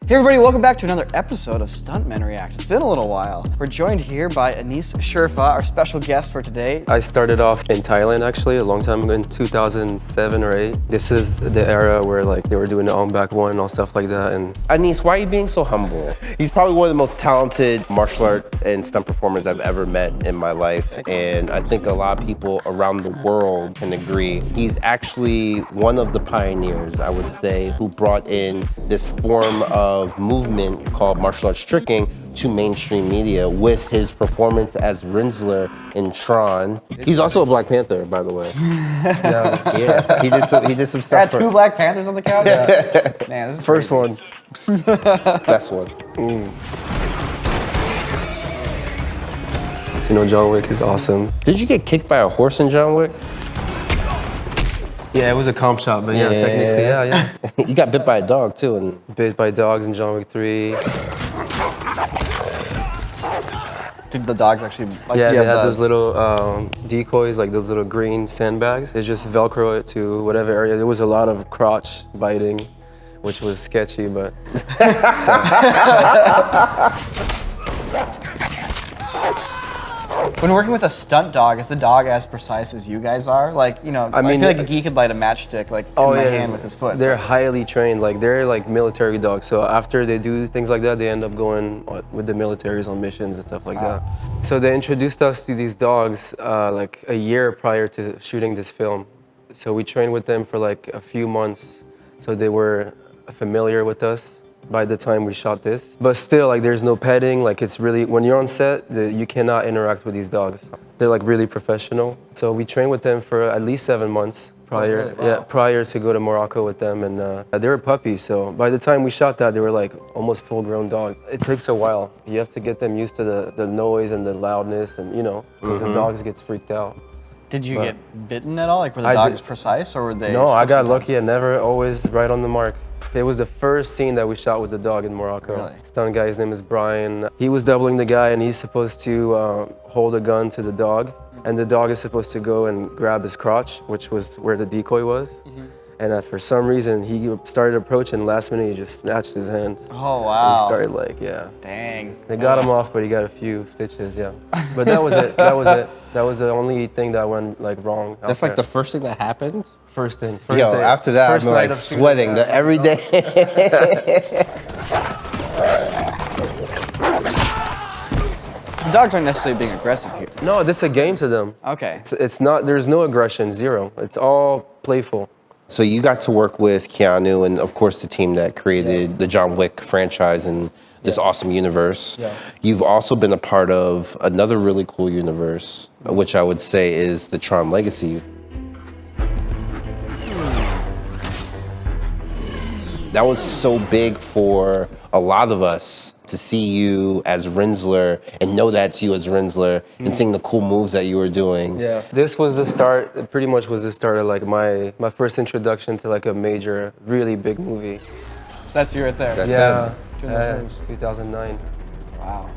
Hey everybody, welcome back to another episode of Stuntmen React. It's been a little while. We're joined here by Cheurfa, our special guest for today. I started off in Thailand actually a long time ago in 2007 or 8. This is the era where like they were doing the Ong Bak One and all stuff like that. And Anis, why are you being so humble? He's probably one of the most talented martial art and stunt performers I've ever met in my life. And I think a lot of people around the world can agree. He's actually one of the pioneers, I would say, who brought in this form of movement called martial arts tricking to mainstream media with his performance as Rinsler in Tron. He's also a Black Panther, by the way. Yeah, he did some stuff. Got two Black Panthers on the couch? Yeah. Man, this is first crazy. one. Best one. So, you know, John Wick is awesome. Did you get kicked by a horse in John Wick? Yeah, it was a comp shot, but yeah, technically, yeah. You got bit by a dog too, and Bit by dogs in John Wick 3. Did the dogs actually, like, Yeah, do you they have had the- those little decoys, like those little green sandbags. They just Velcro it to whatever area. There was a lot of crotch biting, which was sketchy, but When working with a stunt dog, is the dog as precise as you guys are? Like, you know, I mean, feel like a geek could light a matchstick like in my hand with his foot. They're highly trained, like they're like military dogs. So after they do things like that, they end up going with the militaries on missions and stuff like that. So they introduced us to these dogs like a year prior to shooting this film. So we trained with them for like a few months. So they were familiar with us by the time we shot this. But still, like there's no petting, like it's really, when you're on set, you cannot interact with these dogs. They're like really professional. So we trained with them for at least 7 months prior, really? Wow. yeah, prior to go to Morocco with them. And they were puppies, so by the time we shot that, they were like almost full-grown dogs. It takes a while. You have to get them used to the noise and the loudness and, you know, 'cause the dogs get freaked out. Did you get bitten at all? Like, were the I dogs did. precise, or were they? No, I got sometimes- lucky. I never always right on the mark. It was the first scene that we shot with the dog in Morocco. Really? Stunt guy, his name is Brian. He was doubling the guy, and he's supposed to hold a gun to the dog, and the dog is supposed to go and grab his crotch, which was where the decoy was. And for some reason, he started approaching. Last minute, he just snatched his hand. Oh He wow! started like, yeah. Dang. They got him off, but he got a few stitches, yeah. But that was it. That was it. That was the only thing that went like wrong. that's like the first thing that happened. first thing. Yo, day. after that, First I'm night like of shooting, sweating yeah. every day. The dogs aren't necessarily being aggressive here. No, this is a game to them. Okay. It's not, there's no aggression, zero. It's all playful. So you got to work with Keanu and of course the team that created the John Wick franchise and this awesome universe. Yeah. You've also been a part of another really cool universe, which I would say is the Tron Legacy. That was so big for a lot of us to see you as Rinsler and know that's you as Rinsler and seeing the cool moves that you were doing. Yeah. This was the start, it pretty much was the start of like my first introduction to like a major, really big movie. So that's you right there. That's Yeah. Doing those moves. 2009. Wow.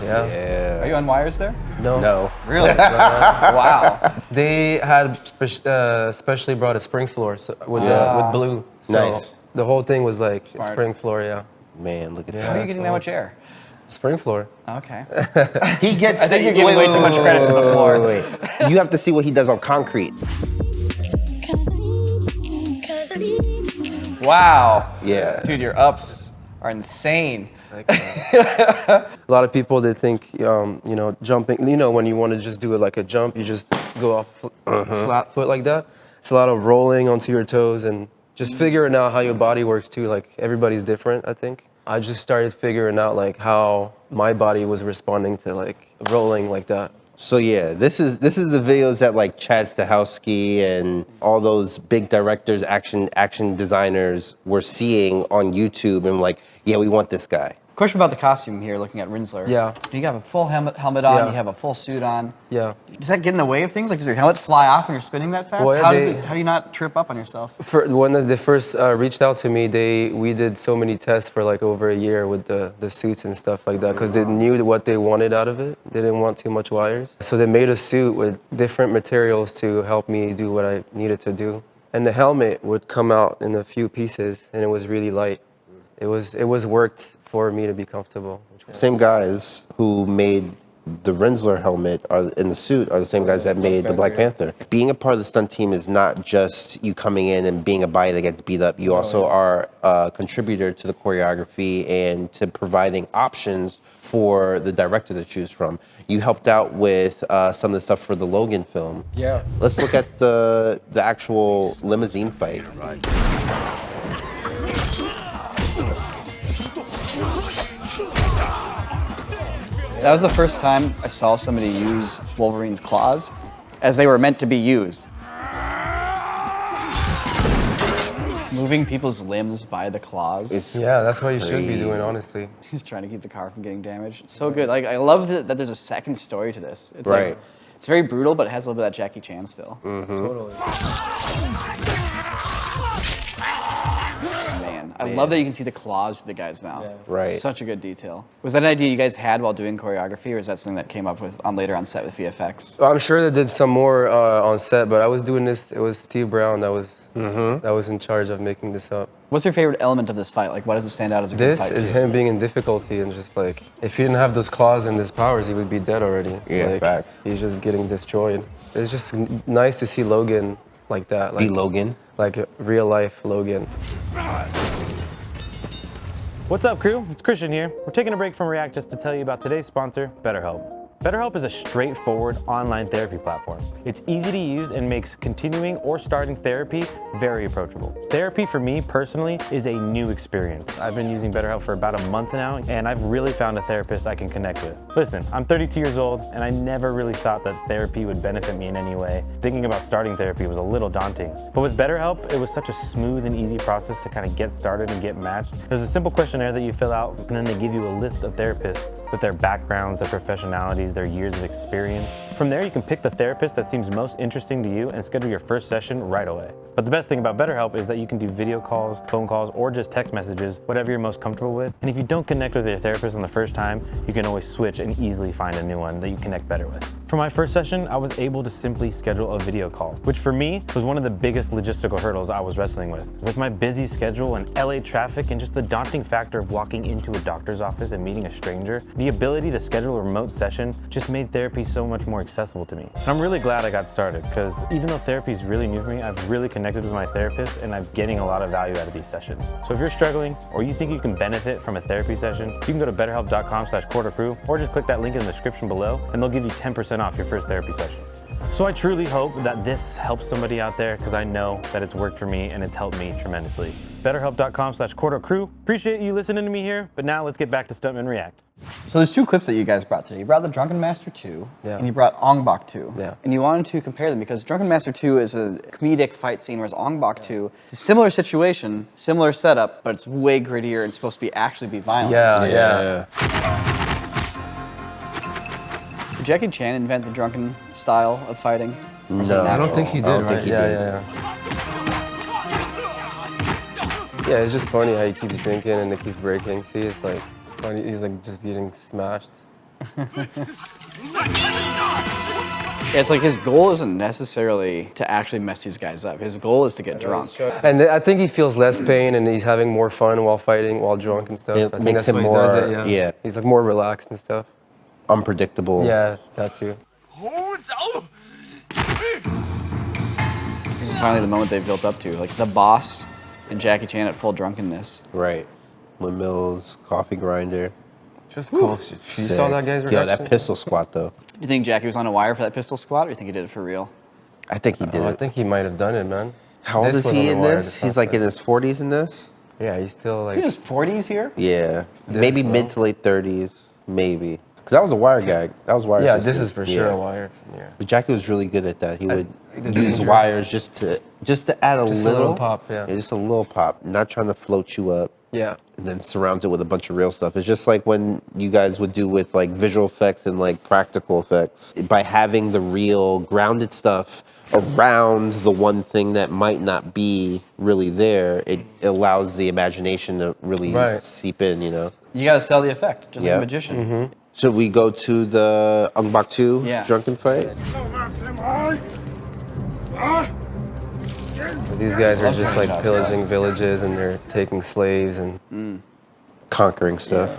Yeah. Are you on wires there? No. Really? Wow. They had specially brought a spring floor with blue. So Nice. the whole thing was like Smart. spring floor, yeah. Man, look at How are you getting that much air? Spring floor. Okay. He gets. I think you're giving way too much credit to the floor. Wait. You have to see what he does on concrete. Wow. Yeah. Dude, your ups are insane. A lot of people, they think, you know, jumping, you know, when you want to just do it like a jump, you just go off flat foot like that. It's a lot of rolling onto your toes and just figuring out how your body works too. Like everybody's different, I think. I just started figuring out like how my body was responding to like rolling like that. So yeah, this is the videos that like Chad Stahelski and all those big directors, action designers were seeing on YouTube and like, yeah, we want this guy. Question about the costume here, looking at Rinsler. Yeah. You have a full helmet on, Yeah. you have a full suit on. Yeah. Does that get in the way of things? Like, does your helmet fly off when you're spinning that fast? Well, How do you not trip up on yourself? When they first reached out to me, we did so many tests for like over a year with the suits and stuff like that because they knew what they wanted out of it. They didn't want too much wires. So they made a suit with different materials to help me do what I needed to do. and the helmet would come out in a few pieces, and it was really light. It was worked for me to be comfortable. Same guys who made the Rensler helmet in the suit are the same guys that made the Black Panther. Being a part of the stunt team is not just you coming in and being a body that gets beat up. You also are a contributor to the choreography and to providing options for the director to choose from. You helped out with some of the stuff for the Logan film. Yeah. Let's look at the actual limousine fight. That was the first time I saw somebody use Wolverine's claws as they were meant to be used. Moving people's limbs by the claws. Yeah, that's what you should be doing, honestly. He's trying to keep the car from getting damaged. It's so good. Like, I love that there's a second story to this. It's Right. like, it's very brutal, but it has a little bit of that Jackie Chan still. Totally. Man, I love that you can see the claws through the guy's mouth. Yeah. Right. Such a good detail. Was that an idea you guys had while doing choreography, or is that something that came up with later on set with VFX? I'm sure they did some more on set, but I was doing this. It was Steve Brown that was in charge of making this up. What's your favorite element of this fight? Like, why does it stand out as a good This fight? is to you? him being in difficulty and just like, if he didn't have those claws and his powers, he would be dead already. Yeah, like, facts. He's just getting destroyed. It's just nice to see Logan like that. Like, Logan. Like a real life Logan. What's up, crew? It's Christian here. We're taking a break from React just to tell you about today's sponsor, BetterHelp. BetterHelp is a straightforward online therapy platform. It's easy to use and makes continuing or starting therapy very approachable. Therapy for me personally is a new experience. I've been using BetterHelp for about a month now, and I've really found a therapist I can connect with. Listen, I'm 32 years old, and I never really thought that therapy would benefit me in any way. Thinking about starting therapy was a little daunting. But with BetterHelp, it was such a smooth and easy process to kind of get started and get matched. There's a simple questionnaire that you fill out, and then they give you a list of therapists with their backgrounds, their professionalities, their years of experience. From there, you can pick the therapist that seems most interesting to you and schedule your first session right away. But the best thing about BetterHelp is that you can do video calls, phone calls, or just text messages, whatever you're most comfortable with. And if you don't connect with your therapist on the first time, you can always switch and easily find a new one that you connect better with. For my first session, I was able to simply schedule a video call, which for me was one of the biggest logistical hurdles I was wrestling with. With my busy schedule and LA traffic and just the daunting factor of walking into a doctor's office and meeting a stranger, the ability to schedule a remote session just made therapy so much more accessible to me. And I'm really glad I got started, because even though therapy is really new for me, I've really connected with my therapist and I'm getting a lot of value out of these sessions. So if you're struggling or you think you can benefit from a therapy session, you can go to betterhelp.com/quartercrew or just click that link in the description below and they'll give you 10% off your first therapy session. So I truly hope that this helps somebody out there, because I know that it's worked for me and it's helped me tremendously. BetterHelp.com/quartercrew. Appreciate you listening to me here, but now let's get back to Stuntmen React. So there's two clips that you guys brought today. You brought the Drunken Master 2, and you brought Ong Bak 2. Yeah. And you wanted to compare them because Drunken Master 2 is a comedic fight scene, whereas Ong Bak 2 is a similar situation, similar setup, but it's way grittier and supposed to be actually violent. Yeah. Did Jackie Chan invent the drunken style of fighting? No, I don't think he did, I don't right? think he did. Yeah, it's just funny how he keeps drinking and it keeps breaking. See, it's like funny. He's like just getting smashed. Yeah, it's like his goal isn't necessarily to actually mess these guys up. His goal is to get drunk. And I think he feels less pain and he's having more fun while fighting, while drunk and stuff. It I think makes that's him why he more- does it, yeah. He's like more relaxed and stuff. Unpredictable. Yeah, that too. This is finally the moment they've built up to. Like the boss and Jackie Chan at full drunkenness. Right. Windmills, coffee grinder. Just cool. You saw that guy's reaction? Yo, that pistol squat though. Do you think Jackie was on a wire for that pistol squat, or do you think he did it for real? I think he did Oh, I it. think he might have done it, man. How old This is was he on the in wire this? to He's top like it. in his 40s in this? Yeah, he's still He like. was 40s here? Yeah. This Maybe low? mid to late 30s, maybe. Because that was a wire gag. That was wire Yeah, system. this is for sure a wire from here. But Jackie was really good at that. He would the use ginger. wires just to add a Just a little little pop, yeah. Just a little pop. Not trying to float you up. Yeah. And then surrounds it with a bunch of real stuff. It's just like when you guys would do with like visual effects and like practical effects. By having the real grounded stuff around the one thing that might not be really there, it allows the imagination to really seep in, you know? You gotta sell the effect, just like Yeah. a magician. Should we go to the Ong Bak 2 Yeah. drunken fight? These guys are just like pillaging villages and they're taking slaves and conquering stuff.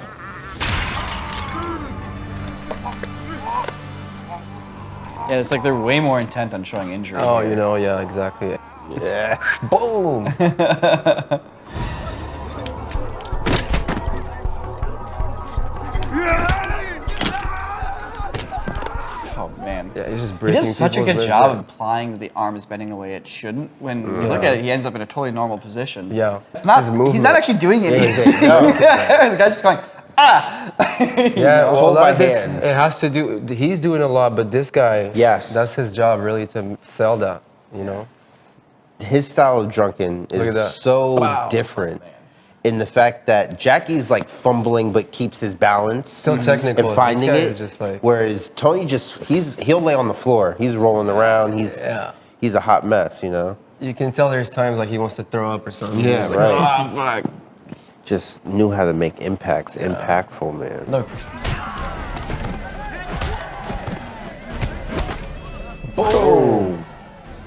Yeah, it's like they're way more intent on showing injury. Oh, here. you know, yeah, exactly. Yeah. Boom! Oh man. Yeah, he's just He breaking does such a people's good ribs, job yeah. of implying that the arm is bending the way it shouldn't. When you look at it, he ends up in a totally normal position. Yeah. It's not. His He's movement. not actually doing anything. No. The guy's just going, ah. Yeah, well, Hold a lot my of this, hands. it has to do, he's doing a lot, but this guy, Yes. that's his job really to sell that, you know? His style of Drunken Look at is that. so Wow. different in the fact that Jackie's like fumbling but keeps his balance. Still technical. And finding This guy it. is just like- Whereas Tony he'll lay on the floor. He's rolling around. He's a hot mess, you know? You can tell there's times like he wants to throw up or something. Yeah, He's like, right. "Ah, fuck." Just knew how to make impacts impactful, man. Look. Boom!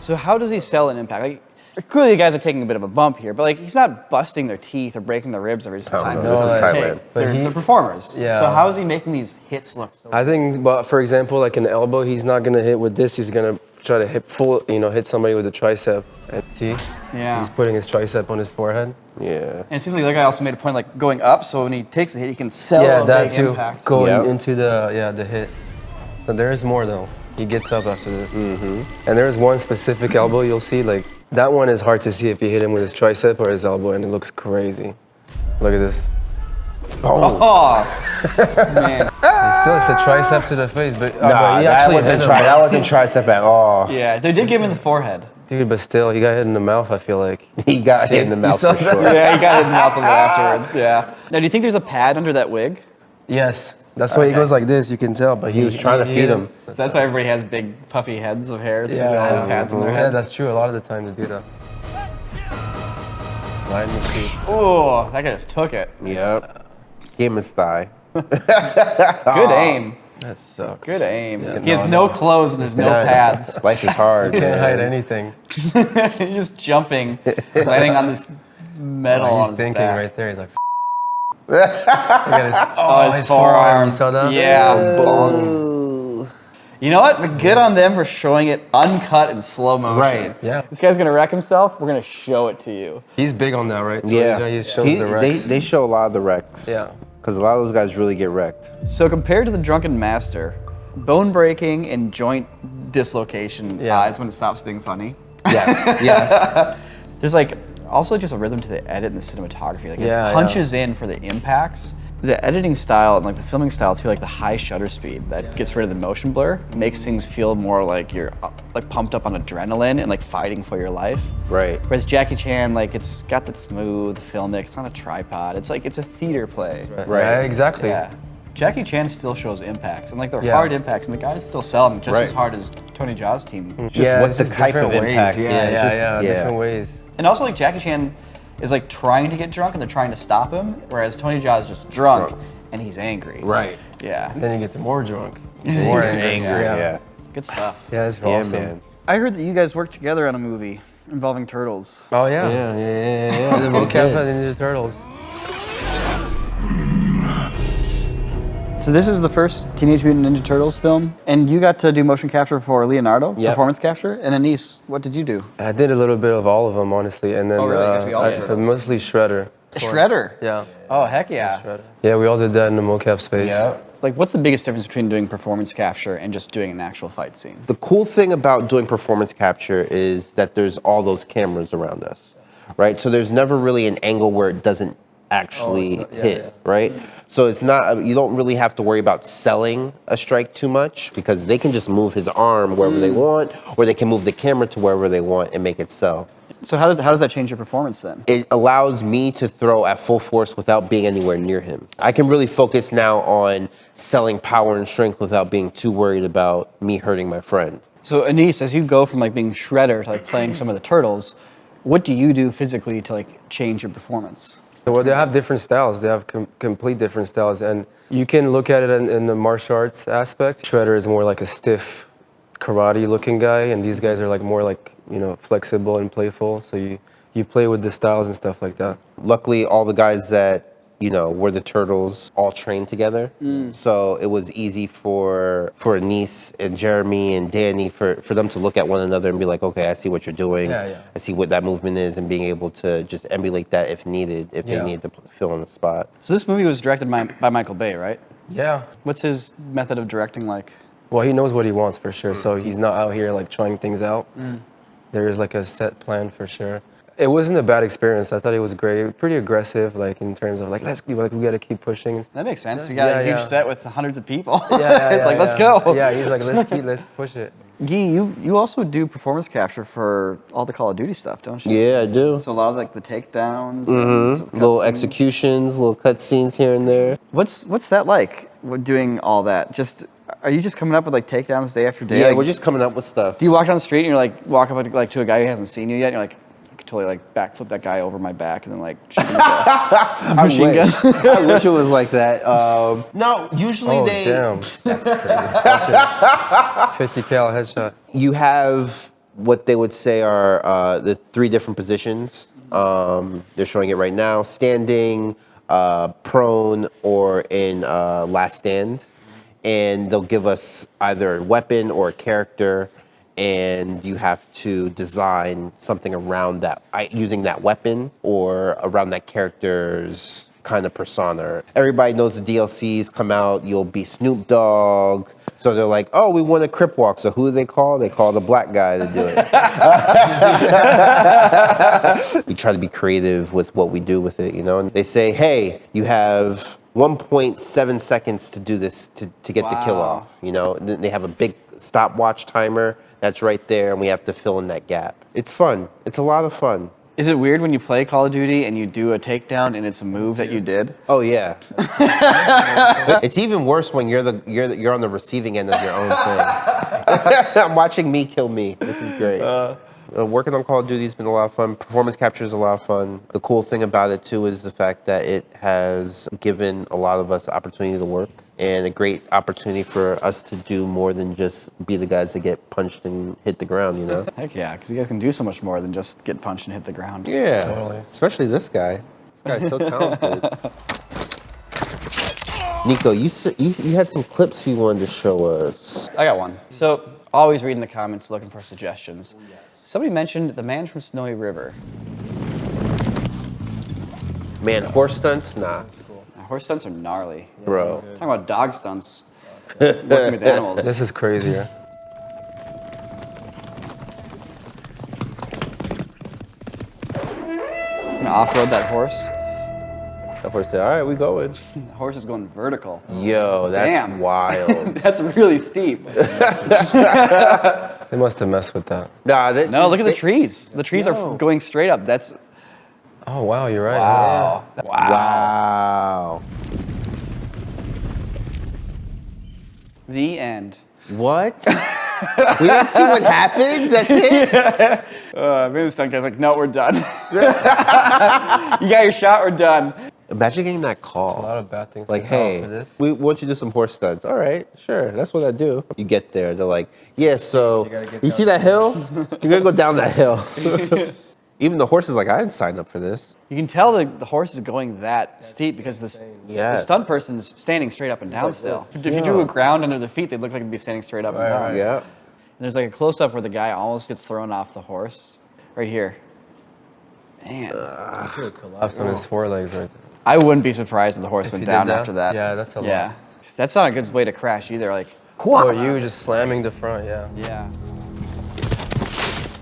So how does he sell an impact? Like, clearly, the guys are taking a bit of a bump here, but like he's not busting their teeth or breaking their ribs every Oh, time. no, this is No, Thailand. They're performers. Yeah. So how is he making these hits look so? I think, but for example, like an elbow, he's not gonna hit with this. He's gonna try to hit somebody with a tricep. And see, Yeah. he's putting his tricep on his forehead. Yeah. And it seems like the other guy also made a point like going up, so when he takes the hit, he can sell Yeah, a that big too. impact. Going Yep. into the hit. So there is more though. He gets up after this. And there's one specific elbow you'll see, like that one is hard to see if you hit him with his tricep or his elbow, and it looks crazy. Look at this. Oh. Oh, man. It's a tricep to the face, but, Nah, but he that actually wasn't, hit him. that wasn't tricep at all. Yeah, they did give him in the forehead. Dude, but still, he got hit in the mouth, I feel like. He got hit in the You mouth saw for that? sure. Yeah, he got hit in the mouth of it afterwards. Yeah. Now, do you think there's a pad under that wig? Yes. That's why he goes like this, you can tell, but He was trying to feed him. So that's why everybody has big puffy heads of hair. So Yeah, they all have pads on their yeah, head. that's true. A lot of the time they do that. Right in the seat. Oh, that guy just took it. Yep. Gave him his thigh. Good aim. That sucks. Good aim. Yeah, he has no clothes and there's no pads. Life is hard, Can't man. hide anything. He's just jumping, landing on this metal. on He's his thinking back. right there. He's like, Look at His forearm. You saw that? Yeah. Ooh. You know what? But good on them for showing it uncut in slow motion. Right. Yeah. This guy's gonna wreck himself. We're gonna show it to you. He's big on that, right? So Yeah. He shows the wrecks. They show a lot of the wrecks. Yeah. Because a lot of those guys really get wrecked. So compared to the Drunken Master, bone breaking and joint dislocation is when it stops being funny. Yes. Yes. There's like also just a rhythm to the edit and the cinematography. Like Yeah, it punches in for the impacts. The editing style and like the filming style too, like the high shutter speed that gets rid of the motion blur, makes things feel more like you're like pumped up on adrenaline and like fighting for your life. Right. Whereas Jackie Chan, like it's got that smooth filmic. It's not a tripod. It's like it's a theater play. Right. Yeah, exactly. Yeah. Jackie Chan still shows impacts, and like they're Yeah. hard impacts, and the guys still sell them just Right. as hard as Tony Jaa's team. Just what it's the type of different ways. impacts. Yeah, it's just- yeah, different ways. And also, like Jackie Chan is like trying to get drunk, and they're trying to stop him, whereas Tony Jaa is just drunk, and he's angry. Right. Yeah. Then he gets more drunk. More angry. Yeah. Good stuff. Yeah, it's Yeah, awesome. man. I heard that you guys worked together on a movie involving turtles. Oh yeah. Yeah. The vocab for the Ninja Turtles. So this is the first Teenage Mutant Ninja Turtles film, and you got to do motion capture for Leonardo, Yep. performance capture. And Anise, what did you do? I did a little bit of all of them, honestly, and then Oh, really? You got to be all the turtles? mostly Shredder. Shredder. Yeah. Oh heck yeah. Shredder. Yeah, we all did that in the mocap space. Yeah. Like, what's the biggest difference between doing performance capture and just doing an actual fight scene? The cool thing about doing performance capture is that there's all those cameras around us, right? So there's never really an angle where it doesn't actually hit, right? So it's not, you don't really have to worry about selling a strike too much because they can just move his arm wherever they want, or they can move the camera to wherever they want and make it sell. So how does that change your performance then? It allows me to throw at full force without being anywhere near him. I can really focus now on selling power and strength without being too worried about me hurting my friend. So Anise, as you go from like being Shredder to like playing some of the turtles, what do you do physically to like change your performance? Well, they have different styles. They have complete different styles, and you can look at it in the martial arts aspect. Shredder is more like a stiff karate looking guy, and these guys are like more like, you know, flexible and playful. So you play with the styles and stuff like that. Luckily, all the guys that, you know, were the turtles all trained together. So it was easy for Anise and Jeremy and Danny for them to look at one another and be like, okay, I see what you're doing. I see what that movement is, and being able to just emulate that if needed, if they needed to fill in the spot. So this movie was directed by Michael Bay, right? Yeah. What's his method of directing like? Well, he knows what he wants for sure. So he's not out here like trying things out. There is like a set plan for sure. It wasn't a bad experience. I thought it was great. Pretty aggressive, like in terms of like we gotta keep pushing. That makes sense. You got a huge set with hundreds of people. It's like let's go. Yeah, he's like let's push it. Guy, you also do performance capture for all the Call of Duty stuff, don't you? Yeah, I do. So a lot of like the takedowns, Little executions, little cut scenes here and there. What's that like? Doing all that? Are you just coming up with like takedowns day after day? Yeah, Like, we're just coming up with stuff. Do you walk down the street and you're like walk up like to a guy who hasn't seen you yet? And you're like, I could totally like backflip that guy over my back and then like shoot him with a machine gun. I wish it was like that. No, usually Oh they. damn, that's crazy. 50 cal headshot. You have what they would say are the 3 different positions. They're showing it right now: standing, prone, or in last stand. And they'll give us either a weapon or a character, and you have to design something around that, using that weapon or around that character's kind of persona. Everybody knows the DLCs come out, you'll be Snoop Dogg. So they're like, oh, we want a Crip Walk. So who do they call? They call the black guy to do it. We try to be creative with what we do with it, you know? And they say, hey, you have 1.7 seconds to do this, to get the kill off, you know? And then they have a big stopwatch timer that's right there, and we have to fill in that gap. It's fun. It's a lot of fun. Is it weird when you play Call of Duty and you do a takedown and it's a move that you did? Oh yeah. It's even worse when you're on the receiving end of your own thing. I'm watching me kill me. This is great. Working on Call of Duty has been a lot of fun. Performance capture is a lot of fun. The cool thing about it too is the fact that it has given a lot of us the opportunity to work, and a great opportunity for us to do more than just be the guys that get punched and hit the ground, you know? Heck yeah, because you guys can do so much more than just get punched and hit the ground. Yeah, Totally. Especially this guy. This guy's so talented. Niko, you had some clips you wanted to show us. I got one. So, always reading the comments looking for suggestions. Somebody mentioned the man from Snowy River. Man, horse stunts? Nah. Horse stunts are gnarly. Bro. Talking about dog stunts. Working with animals. This is crazier. I'm gonna off-road that horse. The horse said, all right, we going. The horse is going vertical. Yo, that's Damn. wild. That's really steep. They must have messed with that. Nah, No, look at the trees. The trees are going straight up. That's Oh wow, you're right. wow. Wow. The end. What? We didn't see what happens? That's it? Maybe the stunt guy's like, no, we're done. You got your shot, we're done. Imagine getting that call. A lot of bad things. Like, can happen hey, for this. we want you to do some horse stunts. All right, sure, that's what I do. You get there, they're like, yeah, so you see that hill? You're gonna go down that hill. Even the horse is like, I didn't sign up for this. You can tell the horse is going that steep because the stunt person's standing straight up and down still. If you drew a ground under the feet, they'd look like they'd be standing straight up and down. Yeah. And there's like a close-up where the guy almost gets thrown off the horse. Right here. Man. Collapsed on his forelegs right there. I wouldn't be surprised if the horse went he did down that? after that. Yeah, that's a lot. Yeah. That's not a good way to crash either. Like, Or you just slamming the front, yeah. yeah.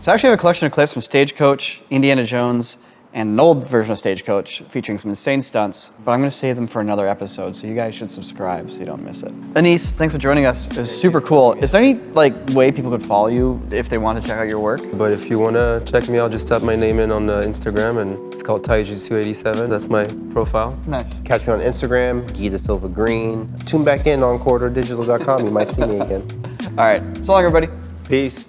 So I actually have a collection of clips from Stagecoach, Indiana Jones, and an old version of Stagecoach featuring some insane stunts, but I'm gonna save them for another episode, so you guys should subscribe so you don't miss it. Anise, thanks for joining us. It was super cool. Is there any way people could follow you if they want to check out your work? But if you want to check me out, just type my name in on Instagram, and it's called Taijutsu87. That's my profile. Nice. Catch me on Instagram, DaSilva-Greene. Tune back in on quarterdigital.com. You might see me again. All right, so long everybody. Peace.